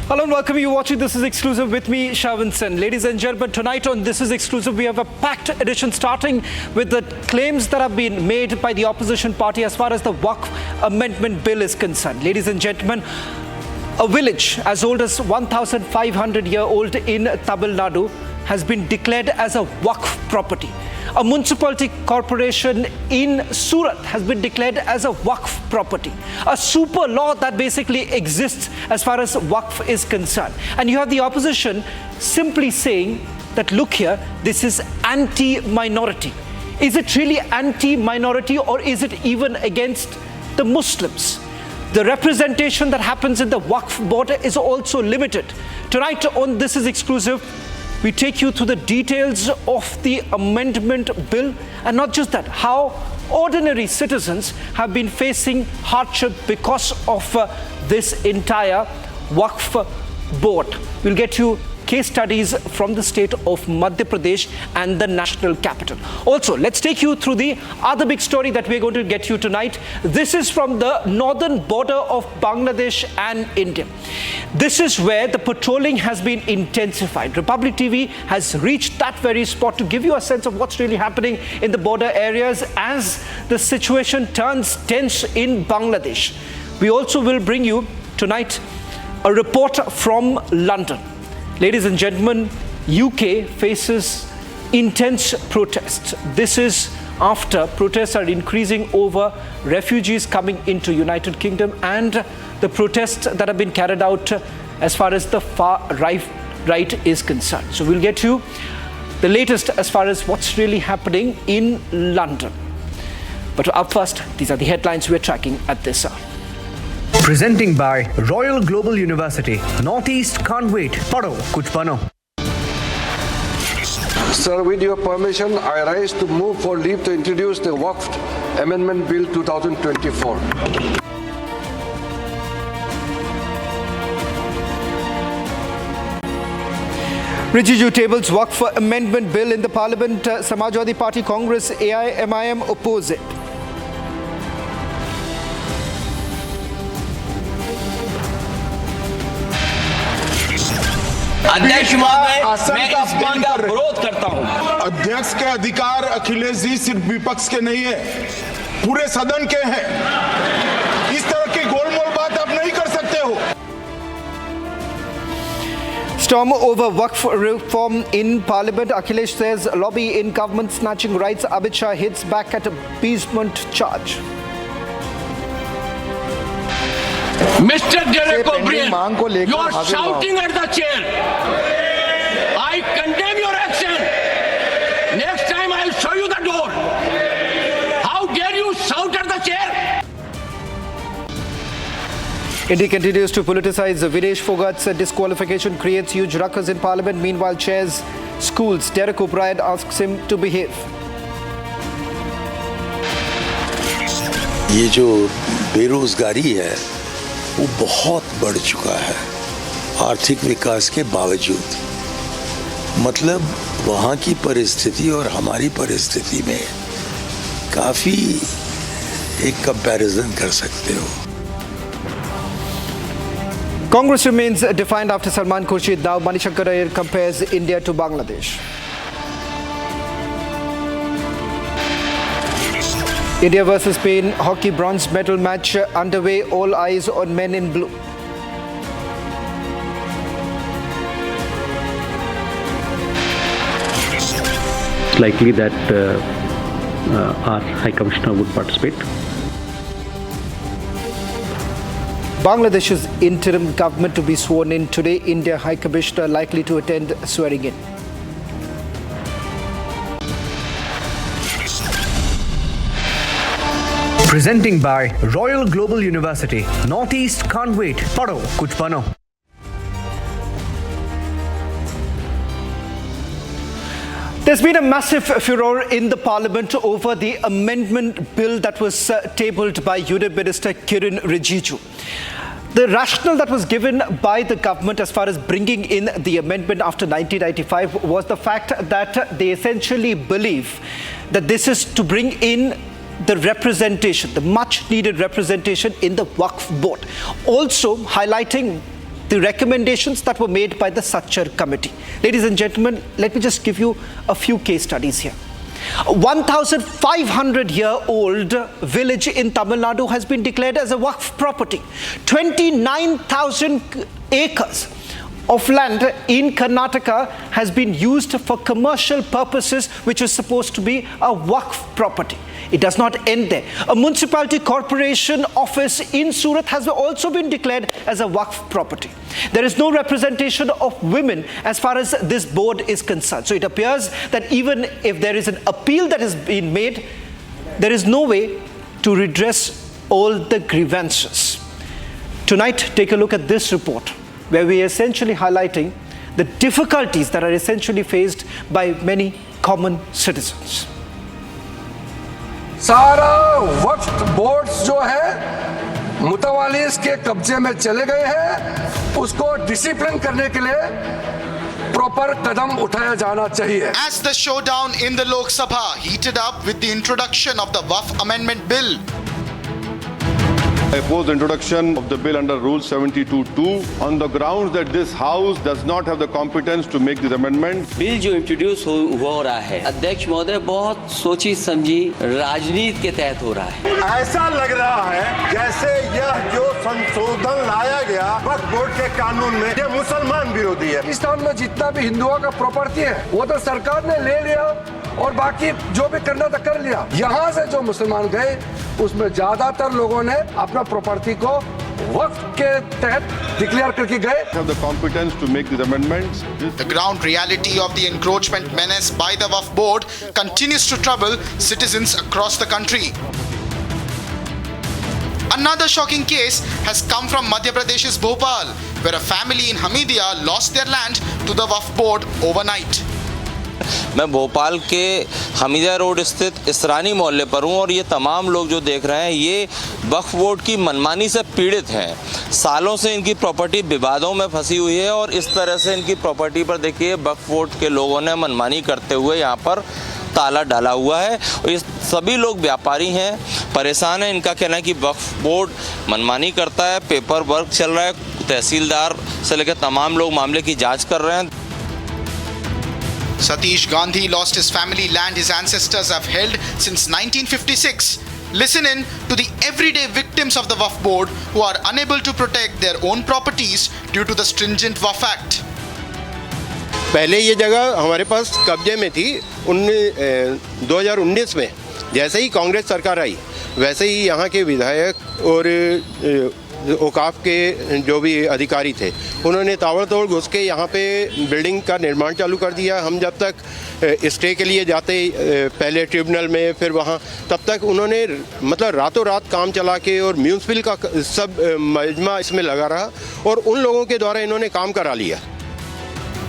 Hello and welcome. You're watching This Is Exclusive with me, Shavan Sen. Ladies and gentlemen, tonight on This Is Exclusive, we have a packed edition starting with the claims that have been made by the opposition party as far as the Waqf Amendment Bill is concerned. Ladies and gentlemen, a village as old as 1,500-year-old in Tamil Nadu has been declared as a Waqf property. A municipality corporation in Surat has been declared as a Waqf property. A super law that basically exists as far as Waqf is concerned. And you have the opposition simply saying that, look here, this is anti-minority. Is it really anti-minority, or is it even against the Muslims? The representation that happens in the Waqf board is also limited. Tonight on This Is Exclusive, we take you through the details of the amendment bill, and not just that, how ordinary citizens have been facing hardship because of this entire Waqf board. We'll get you case studies from the state of Madhya Pradesh and the national capital. Also, let's take you through the other big story that we're going to get you tonight. This is from the northern border of Bangladesh and India. This is where the patrolling has been intensified. Republic TV has reached that very spot to give you a sense of what's really happening in the border areas as the situation turns tense in Bangladesh. We also will bring you tonight a report from London. Ladies and gentlemen, UK faces intense protests. This is after protests are increasing over refugees coming into United Kingdom and the protests that have been carried out as far as the far right is concerned. So we'll get you the latest as far as what's really happening in London. But up first, these are the headlines we're tracking at this hour. Presenting by Royal Global University. Northeast can't wait. Padho, kuch bano. Sir, with your permission, I rise to move for leave to introduce the Waqf Amendment Bill 2024. Rijiju tables Waqf Amendment Bill in the Parliament. Samajwadi Party, Congress, AIMIM oppose it. अध्यक्ष महोदय, मैं इस bill का विरोध करता हूं। अध्यक्ष के अधिकार अखिलेश जी सिर्फ विपक्ष के नहीं है, पूरे सदन के हैं। इस तरह की गोलमोल बात आप नहीं कर सकते हो। Storm over Waqf reform in Parliament. Akhilesh says lobby in government snatching rights. Amit Shah hits back at appeasement charge. Mr. Derek O'Brien, you are shouting at the chair. I condemn your action. Next time I'll show you the door. How dare you shout at the chair? India continues to politicize. Videsh Phogat's disqualification creates huge ruckus in Parliament. Meanwhile, chairs schools. Derek O'Brien asks him to behave. ये जो बेरोजगारी है वो बहुत बढ़ चुका है आर्थिक विकास के बावजूद। मतलब वहाँ की परिस्थिति और हमारी परिस्थिति में काफी एक कंपैरिजन कर सकते हो। Congress remains defiant after Salman Khurshid. Now Manishankar Iyer compares India to Bangladesh. India versus Spain hockey bronze medal match underway. All eyes on men in blue. It's likely that our High Commissioner would participate. Bangladesh's interim government to be sworn in today. India High Commissioner likely to attend swearing in. Presenting by Royal Global University. Northeast can't wait. Padho, kuch bano. There's been a massive furore in the Parliament over the amendment bill that was tabled by Union Minister Kiren Rijiju. The rationale that was given by the government as far as bringing in the amendment after 1995 was the fact that they essentially believe that this is to bring in the representation, the much needed representation in the Waqf board. Also highlighting the recommendations that were made by the Sachar committee. Ladies and gentlemen, let me just give you a few case studies here. A 1,500-year-old village in Tamil Nadu has been declared as a Waqf property. 29,000 acres of land in Karnataka has been used for commercial purposes, which is supposed to be a Waqf property. It does not end there. A municipality corporation office in Surat has also been declared as a Waqf property. There is no representation of women as far as this board is concerned. So it appears that even if there is an appeal that has been made, there is no way to redress all the grievances. Tonight, take a look at this report, where we are essentially highlighting the difficulties that are essentially faced by many common citizens. सारा वक्फ boards जो है मुतवालिस के कब्जे में चले गए हैं, उसको डिसिप्लिन करने के लिए प्रॉपर कदम उठाया जाना चाहिए. As the showdown in the Lok Sabha heated up with the introduction of the Waqf Amendment Bill, I oppose the introduction of the bill under Rule 72(2) on the grounds that this House does not have the competence to make this amendment. Bill जो introduce हो रहा है, अध्यक्ष महोदय, बहुत सोची समझी राजनीति के तहत हो रहा है. ऐसा लग रहा है जैसे यह जो संशोधन लाया गया वक्फ बोर्ड के कानून में, ये मुसलमान विरोधी है. पाकिस्तान में जितना भी हिंदुओं का प्रॉपर्टी है वो तो सरकार ने ले लिया और बाकी जो भी करना था कर लिया. यहाँ से जो मुसलमान गए उसमें ज्यादातर लोगों ने अपना प्रॉपर्टी को वक्फ के तहत डिक्लेयर करके गए. Have the competence to make these amendments. the ground reality of the encroachment menace by the Waqf board continues to trouble citizens across the country. Another shocking case has come from Madhya Pradesh's Bhopal, where a family in Hamidia lost their land to the Waqf board overnight. मैं भोपाल के Hamidia road स्थित इसरानी मोहल्ले पर हूँ और ये तमाम लोग जो देख रहे हैं ये वक्फ बोर्ड की मनमानी से पीड़ित हैं. सालों से इनकी प्रॉपर्टी विवादों में फंसी हुई है और इस तरह से इनकी प्रॉपर्टी पर देखिए वक्फ बोर्ड के लोगों ने मनमानी करते हुए यहाँ पर ताला डाला हुआ है. और ये सभी लोग व्यापारी हैं, परेशान हैं. इनका कहना है कि वक्फ बोर्ड मनमानी करता है, पेपर वर्क चल रहा है, तहसीलदार से लेकर तमाम लोग मामले की जाँच कर रहे हैं. Satish Gandhi lost his family land his ancestors have held since 1956. Listen in to the everyday victims of the Waqf board who are unable to protect their own properties due to the stringent Waqf Act. पहले ये जगह हमारे पास कब्जे में थी. 2019 में जैसे ही कांग्रेस सरकार आई वैसे ही यहाँ के विधायक और औकाफ के जो भी अधिकारी थे उन्होंने ताबड़तोड़ घुस के यहाँ पे बिल्डिंग का निर्माण चालू कर दिया. हम जब तक स्टे के लिए जाते पहले ट्रिब्यूनल में फिर वहाँ, तब तक उन्होंने मतलब रातों रात काम चला के और म्यूनसिपल का सब मजमा इसमें लगा रहा और उन लोगों के द्वारा इन्होंने काम करा लिया.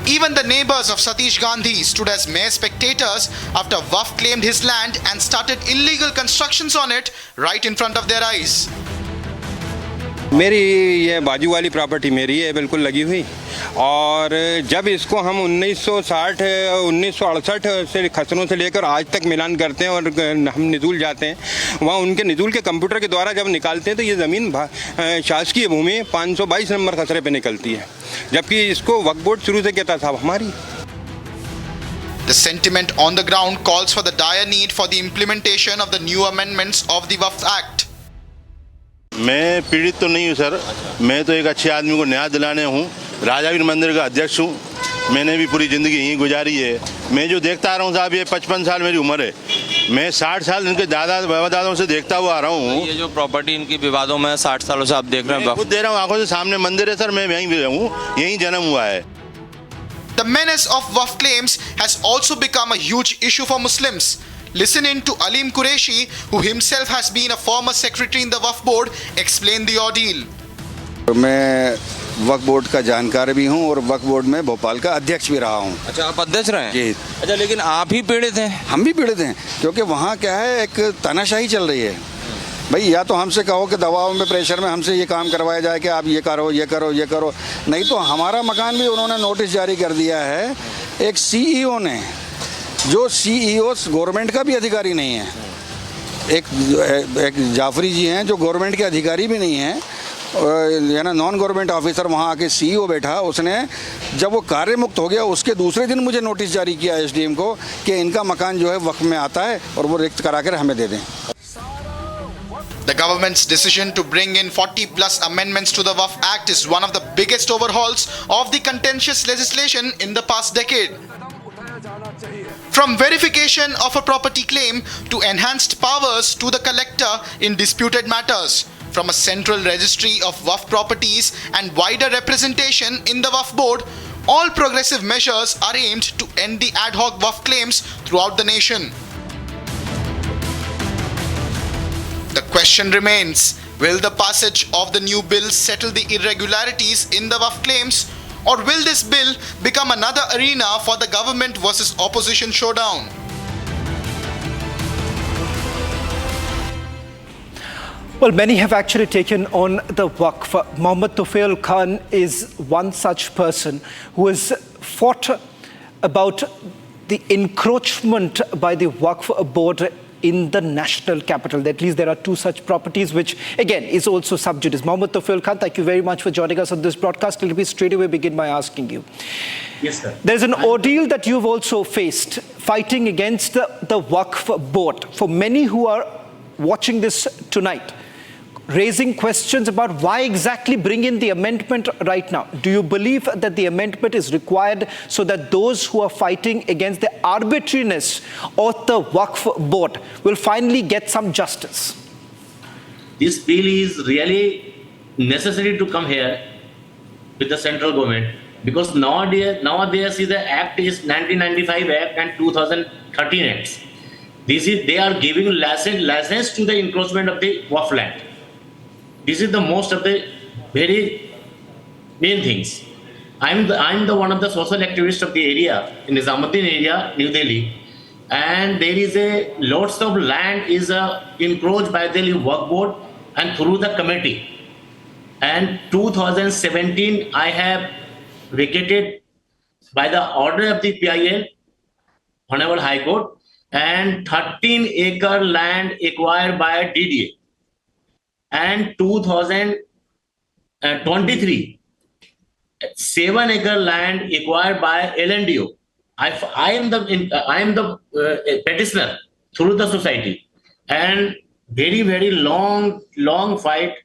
Even the neighbors of Satish Gandhi stood as mere spectators after Waqf claimed his land and started illegal constructions on it right in front of their eyes. मेरी ये बाजू वाली प्रॉपर्टी मेरी है, बिल्कुल लगी हुई. और जब इसको हम 1960 1968 से खसरों से लेकर आज तक मिलान करते हैं और हम निजूल जाते हैं, वहाँ उनके निजूल के कंप्यूटर के द्वारा जब निकालते हैं तो ये ज़मीन शासकीय भूमि 522 नंबर खसरे पे निकलती है, जबकि इसको वक्फ बोर्ड शुरू से कहता था हमारी. The sentiment on the ground calls for the dire need for the implementation of the new amendments of the Waqf Act. मैं पीड़ित तो नहीं हूँ सर, मैं तो एक अच्छे आदमी को न्याय दिलाने हूँ. राजावीर मंदिर का अध्यक्ष हूँ. मैंने भी पूरी ज़िंदगी यहीं गुजारी है. मैं जो देखता आ रहा हूँ साहब, ये 55 साल मेरी उम्र है. मैं 60 साल इनके दादा बाबा दादाओं से देखता हुआ आ रहा हूँ. ये जो प्रॉपर्टी इनकी विवादों में 60 सालों से आप देख रहे हैं, खुद दे रहा हूँ, आंखों से सामने मंदिर है सर. मैं यहीं भी हूँ, यहीं जन्म हुआ है. The menace of Waqf claims has also become a huge issue for Muslims. Listen in to Aleem Qureshi, who himself has been a former secretary in the Waqf board, explain the ordeal. मैं वक्फ board का जानकार भी हूँ और वक्फ board में भोपाल का अध्यक्ष भी रहा हूँ. अच्छा, आप अध्यक्ष रहे हैं? जी. अच्छा, लेकिन आप ही पीड़ित हैं? हम भी पीड़ित हैं, क्योंकि वहाँ क्या है, एक तानाशाही चल रही है. भाई या तो हमसे कहो कि दबाव में, प्रेशर में हमसे ये काम करवाया जाए कि आप ये करो ये करो ये करो, नहीं तो हमारा मकान भी उन्होंने नोटिस जारी कर दिया है. एक CEO ने, जो CEO गवर्नमेंट का भी अधिकारी नहीं है, एक जाफरी जी हैं जो गवर्नमेंट के अधिकारी भी नहीं हैं, ना नॉन गवर्नमेंट ऑफिसर वहाँ आके CEO बैठा, उसने जब वो कार्य मुक्त हो गया उसके दूसरे दिन मुझे नोटिस जारी किया SDM को कि इनका मकान जो है वक्फ में आता है और वो रिक्त करा कर हमें दे दें। The government's decision to bring in 40+ amendments to the Waqf Act is one of the biggest overhauls of the contentious legislation in the past decade. From verification of a property claim to enhanced powers to the collector in disputed matters, from a central registry of Waqf properties and wider representation in the Waqf board, all progressive measures are aimed to end the ad hoc Waqf claims throughout the nation. The question remains, will the passage of the new bill settle the irregularities in the Waqf claims, or will this bill become another arena for the government versus opposition showdown? Well, many have actually taken on the Waqf. Mohammad Tufail Khan is one such person who has fought about the encroachment by the Waqf board in the national capital. At least there are two such properties, which again is also sub judice. Mohammad Tufail Khan, thank you very much for joining us on this broadcast. Let me straight away begin by asking you. Yes, sir. There's an ordeal that you've also faced fighting against the Waqf board. For many who are watching this tonight, raising questions about why exactly bring in the amendment right now. Do you believe that the amendment is required so that those who are fighting against the arbitrariness of the Waqf board will finally get some justice? This bill is really necessary to come here with the central government, because nowadays the act is 1995 Act and 2013 Acts. They are giving license to the encroachment of the Waqf land. This is the most of the very main things. I'm the one of the social activists of the area, in Nizamuddin area, New Delhi, and there is lots of land is encroached by the Waqf board and through the committee. And 2017, I have vacated by the order of the PIL, Honorable High Court, and 13-acre land acquired by DDA. And 2023, 7-acre land acquired by LNDO. I am the petitioner through the society, and very long fight.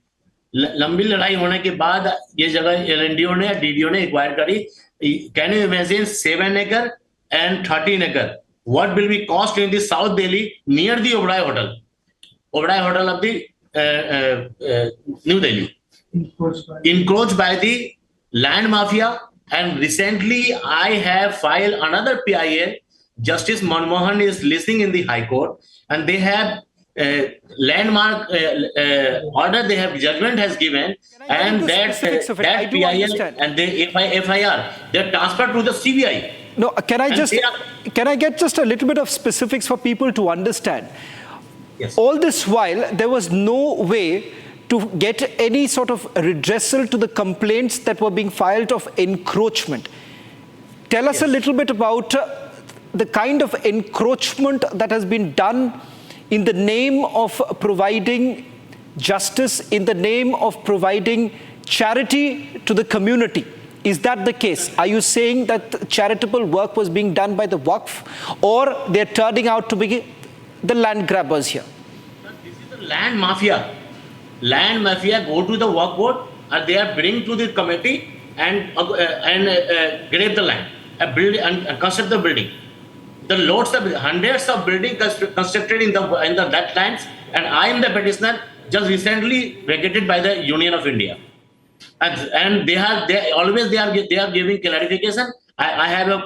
लंबी लड़ाई होने के बाद ये जगह LNDO ने DDO ने acquire करी. Can you imagine 7 acre and 13 acre? What will be cost in the South Delhi near the Oberoi Hotel of the New Delhi, encroached by the land mafia. And recently I have filed another PIL. Justice Manmohan is listening in the High Court, and they have landmark order, they have judgment has given, and that PIL and the FIR, they're transferred to the CBI. No, can I get just a little bit of specifics for people to understand? Yes. All this while, there was no way to get any sort of redressal to the complaints that were being filed of encroachment. Tell us a little bit about the kind of encroachment that has been done in the name of providing justice, in the name of providing charity to the community. Is that the case? Are you saying that charitable work was being done by the Waqf, or they're turning out to be the land grabbers here? This is the land mafia. Land mafia go to the Waqf board, and they are bring to the committee and grab the land, and construct the building. The lots of hundreds of buildings constructed in that lands, and I am the petitioner, just recently vacated by the Union of India, and they are giving clarification. I have a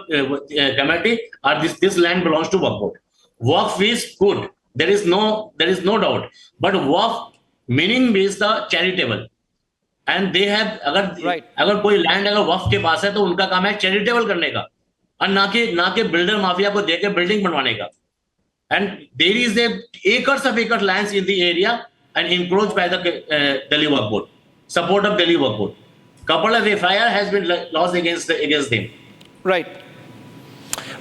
committee, or this land belongs to Waqf board. Waqf is good. There is no doubt. But Waqf meaning is the charitable, and they have अगर कोई land अगर Waqf के पास है तो उनका काम है charitable करने का, और ना के builder mafia को देके building बनवाने का. And there is acres of lands in the area and encroached by the Delhi Waqf board, support of Delhi Waqf board. Couple of FIR has been lodged against them. Right.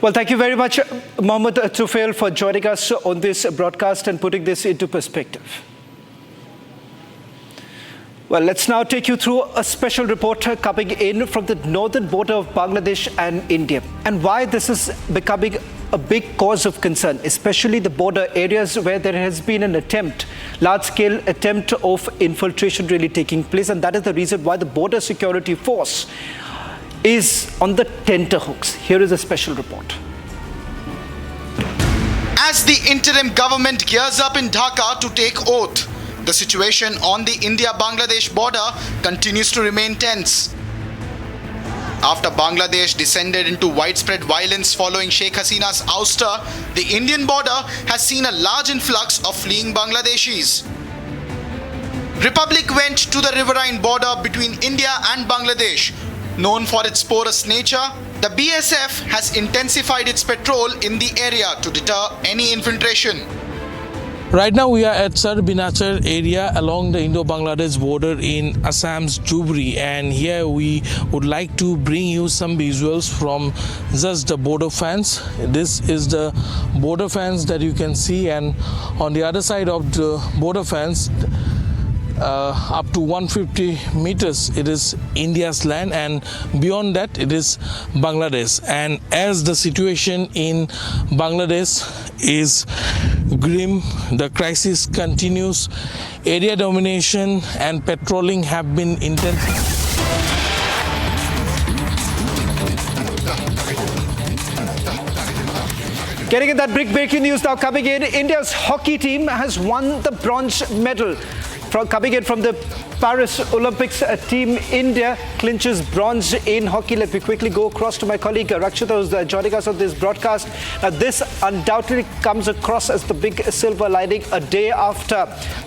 Well, thank you very much, Mohammad Tufail, for joining us on this broadcast and putting this into perspective. Well, Well, let's now take you through a special report coming in from the northern border of Bangladesh and India, and why this is becoming a big cause of concern, especially the border areas where there has been an attempt, large-scale attempt of infiltration really taking place, and that is the reason why the Border Security Force is on the tenterhooks. Here is a special report. As the interim government gears up in Dhaka to take oath, the situation on the India-Bangladesh border continues to remain tense. After Bangladesh descended into widespread violence following Sheikh Hasina's ouster, the Indian border has seen a large influx of fleeing Bangladeshis. Republic went to the riverine border between India and Bangladesh. Known for its porous nature, the BSF has intensified its patrol in the area to deter any infiltration. Right now we are at Sar Binachar area along the Indo-Bangladesh border in Assam's Dhubri, and here we would like to bring you some visuals from just the border fence. This is the border fence that you can see, and on the other side of the border fence up to 150 meters it is India's land, and beyond that it is Bangladesh. And as the situation in Bangladesh is grim, the crisis continues, area domination and patrolling have been intense. Getting in that breaking news now coming in, India's hockey team has won the bronze medal. Coming in from the Paris Olympics, Team India clinches bronze in hockey. Let me quickly go across to my colleague Rakshita, who's joining us on this broadcast. Now, this undoubtedly comes across as the big silver lining a day after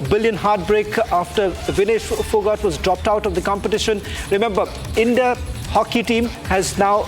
billion heartbreak after Vinesh Fogart was dropped out of the competition. Remember, India hockey team has now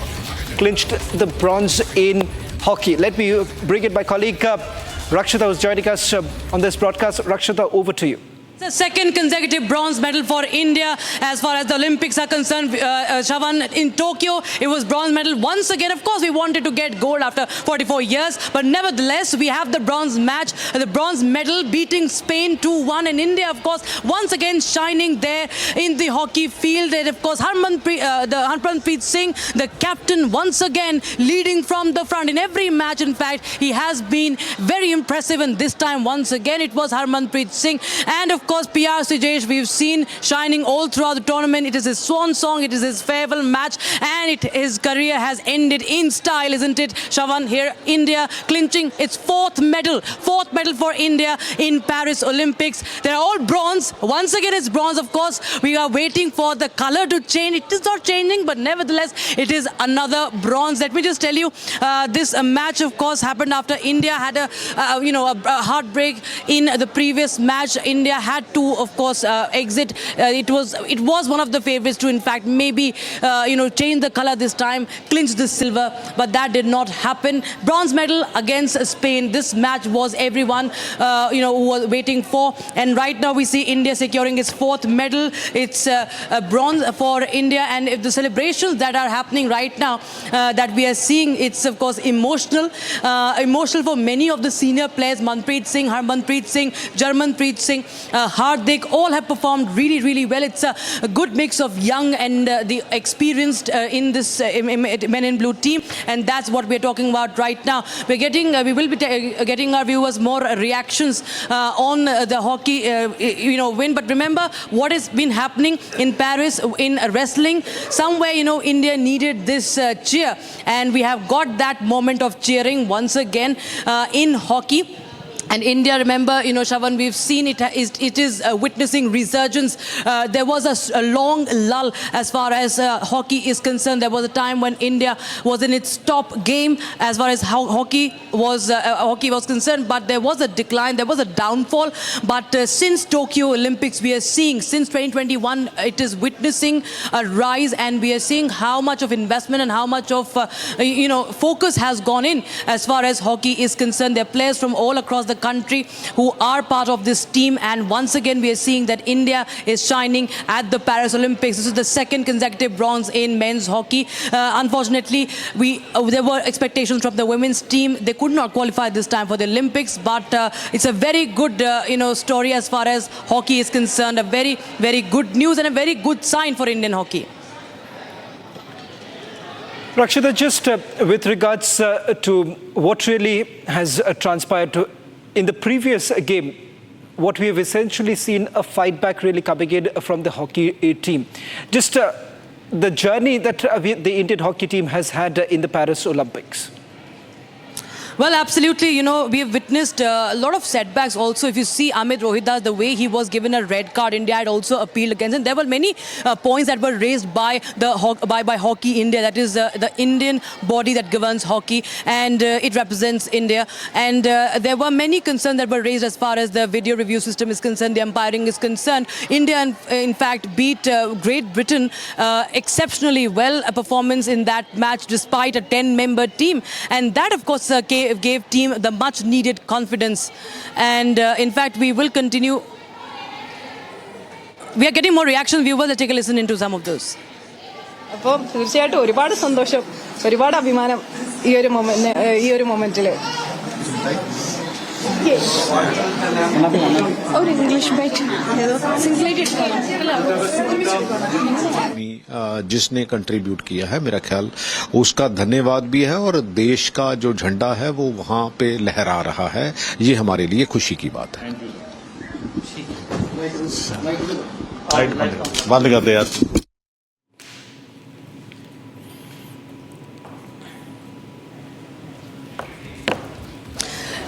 clinched the bronze in hockey. Let me bring in my colleague Rakshita, who's joining us on this broadcast. Rakshita, over to you. The second consecutive bronze medal for India as far as the Olympics are concerned. Shavan, in Tokyo, it was bronze medal once again. Of course, we wanted to get gold after 44 years, but nevertheless, we have the bronze match, the bronze medal beating Spain 2-1, and India, of course, once again shining there in the hockey field. And of course, Harmanpreet Singh, the captain, once again leading from the front in every match. In fact, he has been very impressive, and this time, once again, it was Harmanpreet Singh. And of course, PR Sijesh, we've seen shining all throughout the tournament. It is his swan song, it is his farewell match, and his career has ended in style, isn't it, Shavan? Here, India clinching its fourth medal for India in Paris Olympics. They're all bronze. Once again, it's bronze, of course. We are waiting for the color to change. It is not changing, but nevertheless, it is another bronze. Let me just tell you, this match, of course, happened after India had a heartbreak in the previous match. India had to, of course, exit. It was one of the favorites to, in fact, maybe change the color this time, clinch the silver, but that did not happen. Bronze medal against Spain. This match was everyone who was waiting for, and right now we see India securing its fourth medal. It's a bronze for India, and if the celebrations that are happening right now that we are seeing, it's of course emotional for many of the senior players. Manpreet Singh, Harmanpreet Singh, Jarmanpreet Singh, Hardik, all have performed really, really well. It's a good mix of young and the experienced in this Men in Blue team, and that's what we're talking about right now. We will be getting our viewers more reactions on the hockey win. But remember what has been happening in Paris in wrestling. Somewhere India needed this cheer, and we have got that moment of cheering once again in hockey. And India, remember, Shavan, we've seen it is witnessing resurgence. There was a long lull as far as hockey is concerned. There was a time when India was in its top game as far as how hockey was concerned, but there was a decline, there was a downfall. But since Tokyo Olympics, we are seeing, since 2021, it is witnessing a rise, and we are seeing how much of investment and how much of focus has gone in as far as hockey is concerned. There are players from all across the country who are part of this team. And once again, we are seeing that India is shining at the Paris Olympics. This is the second consecutive bronze in men's hockey. Unfortunately, there were expectations from the women's team. They could not qualify this time for the Olympics, but it's a very good story as far as hockey is concerned. A very, very good news and a very good sign for Indian hockey. Rakshita, just with regards to what really has transpired in the previous game, what we have essentially seen a fight back really coming in from the hockey team. Just the journey that the Indian hockey team has had in the Paris Olympics. Well, absolutely. We have witnessed a lot of setbacks also. If you see Amit Rohidas, the way he was given a red card, India had also appealed against. And there were many points that were raised by Hockey India. That is the Indian body that governs hockey, and it represents India. And there were many concerns that were raised as far as the video review system is concerned, the umpiring is concerned. India, in fact, beat Great Britain exceptionally well. A performance in that match despite a 10-member team. And that, of course, gave team the much needed confidence. And in fact, we will continue. We are getting more reactions. Viewers, let's take a listen into some of those. അപ്പോൾ തീർച്ചയായിട്ടും ഒരുപാട് സന്തോഷം, ഒരുപാട് അഭിമാനം ഈ ഒരു മൊമെന്റില്. और English जिसने कंट्रीब्यूट किया है, मेरा ख्याल उसका धन्यवाद भी है, और देश का जो झंडा है वो वहाँ पे लहरा रहा है. ये हमारे लिए खुशी की बात है. बंद कर दे यार.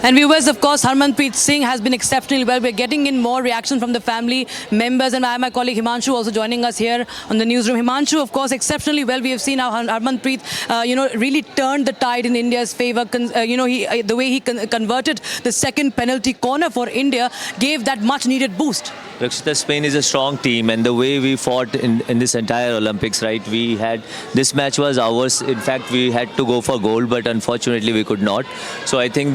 And viewers, of course, Harmanpreet Singh has been exceptionally well. We're getting in more reaction from the family members, and I have my colleague Himanshu also joining us here on the newsroom. Himanshu, of course, exceptionally well. We have seen how Harmanpreet, really turned the tide in India's favour. The way he converted the second penalty corner for India gave that much-needed boost. Rakshita, Spain is a strong team, and the way we fought in this entire Olympics, right? This match was ours. In fact, we had to go for gold, but unfortunately we could not. So I think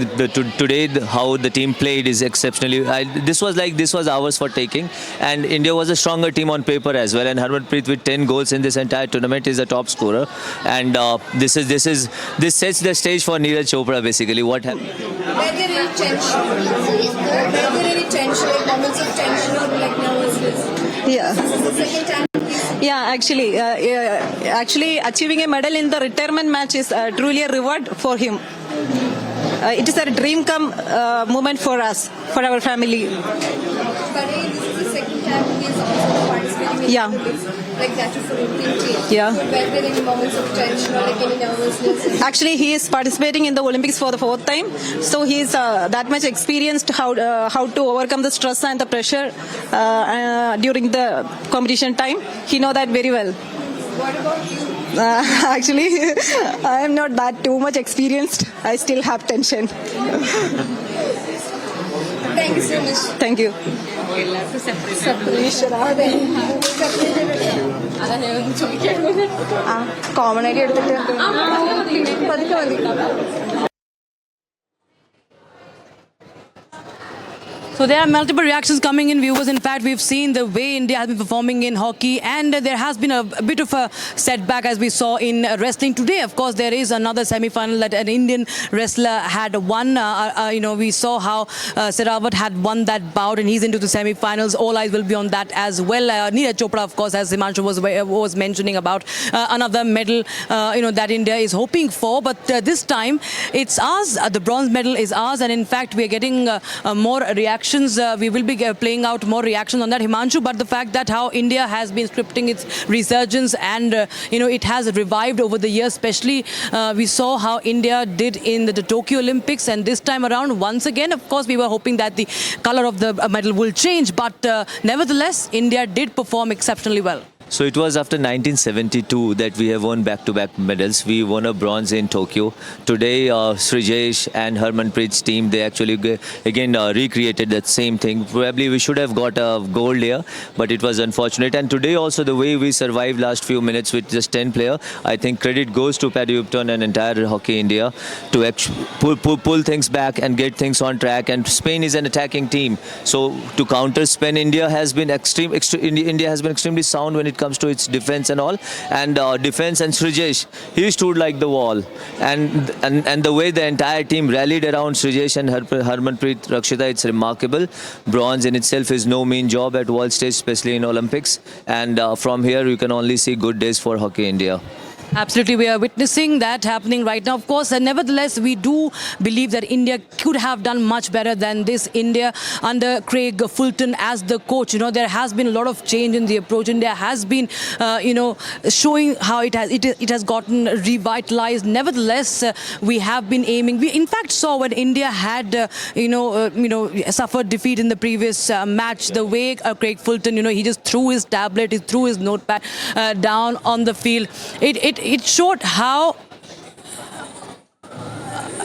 today how the team played is exceptionally. This was ours for taking, and India was a stronger team on paper as well. And Harmanpreet with 10 goals in this entire tournament is a top scorer, and this sets the stage for Neeraj Chopra basically. What happened? Were there any tension? Like moments of tension or like nervousness? Yeah. This is the second time. Yeah, actually achieving a medal in the retirement match is truly a reward for him. It is a dream come moment for us, for our family. But this is the second time he is also participating in Yeah. Olympics, like that for Indian team. Yeah. So were there any moments of tension or like any nervousness? Actually, he is participating in the Olympics for the 4th time, so he is that much experienced how to overcome the stress and the pressure during the competition time. He know that very well. What about you? Actually, I am not that too much experienced. I still have tension. Thank you so much. Thank you. Common ആയിട്ട് എടുത്തിട്ട് പതുക്കെ മതി. So there are multiple reactions coming in, viewers. In fact, we've seen the way India has been performing in hockey, and there has been a bit of a setback as we saw in wrestling today. Of course, there is another semi-final that an Indian wrestler had won. We saw how Serawat had won that bout, and he's into the semi-finals. All eyes will be on that as well. Neeraj Chopra, of course, as Himanshu was mentioning about another medal, that India is hoping for. But this time, it's ours. The bronze medal is ours, and in fact, we are getting more reactions. We will be playing out more reactions on that, Himanshu. But the fact that how India has been scripting its resurgence, and it has revived over the years, especially we saw how India did in the Tokyo Olympics, and this time around, once again, of course, we were hoping that the color of the medal will change. But nevertheless, India did perform exceptionally well. So it was after 1972 that we have won back-to-back medals. We won a bronze in Tokyo. Today, Srijesh and Harmanpreet's team, they actually again recreated that same thing. Probably we should have got a gold here, but it was unfortunate. And today also the way we survived last few minutes with just 10 players, I think credit goes to Paddy Upton and entire Hockey India to pull things back and get things on track. And Spain is an attacking team, so to counter Spain, India has been extremely sound when it comes to its defense and all. And defense and Srijesh, he stood like the wall. And the way the entire team rallied around Srijesh and Harmanpreet Rakshita, it's remarkable. Bronze in itself is no mean job at world stage, especially in Olympics. And from here, you can only see good days for Hockey India. Absolutely, we are witnessing that happening right now. Of course, and nevertheless, we do believe that India could have done much better than this. India under Craig Fulton as the coach, there has been a lot of change in the approach. India has been, showing how it has gotten revitalized. Nevertheless, we have been aiming. We in fact saw when India had, suffered defeat in the previous match. The way Craig Fulton, he just threw his tablet, he threw his notepad down on the field. It showed how.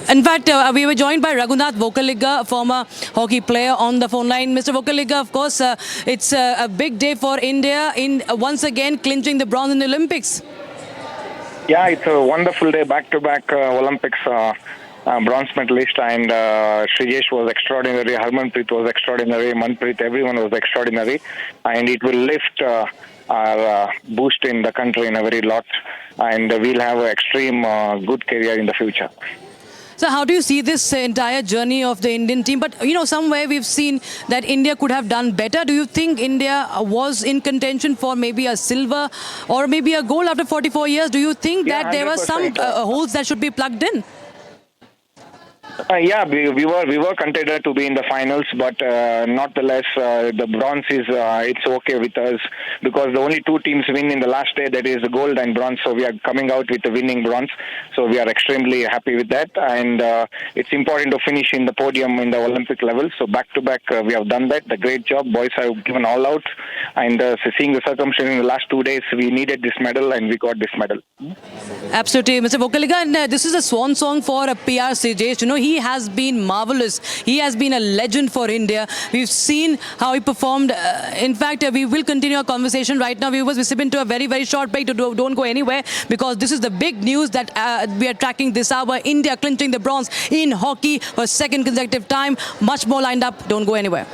In fact, we were joined by Raghunath Vokaliga, former hockey player, on the phone line. Mr. Vokaliga, of course, it's a big day for India in once again clinching the bronze in the Olympics. Yeah, it's a wonderful day, back-to-back Olympics. Bronze medalist, and Srijesh was extraordinary, Harmanpreet was extraordinary, Manpreet, everyone was extraordinary, and it will lift our boost in the country in a very lot, and we'll have an extreme good career in the future. So how do you see this entire journey of the Indian team? But, somewhere we've seen that India could have done better. Do you think India was in contention for maybe a silver or maybe a gold after 44 years? Do you think that there were some holes that should be plugged in? Yeah, we were contender to be in the finals, but nonetheless, the bronze is it's okay with us because the only two teams win in the last day, that is the gold and bronze. So we are coming out with the winning bronze. So we are extremely happy with that, and it's important to finish in the podium in the Olympic level. So back to back, we have done that. The great job, boys have given all out, and seeing the circumstances in the last 2 days, we needed this medal, and we got this medal. Absolutely, Mr. Vokaliga, and this is a swan song for PR Srijesh. He has been marvelous. He has been a legend for India. We've seen how he performed. In fact, we will continue our conversation right now. Viewers, we slip into a very, very short break. Don't go anywhere, because this is the big news that we are tracking this hour. India clinching the bronze in hockey for second consecutive time. Much more lined up. Don't go anywhere.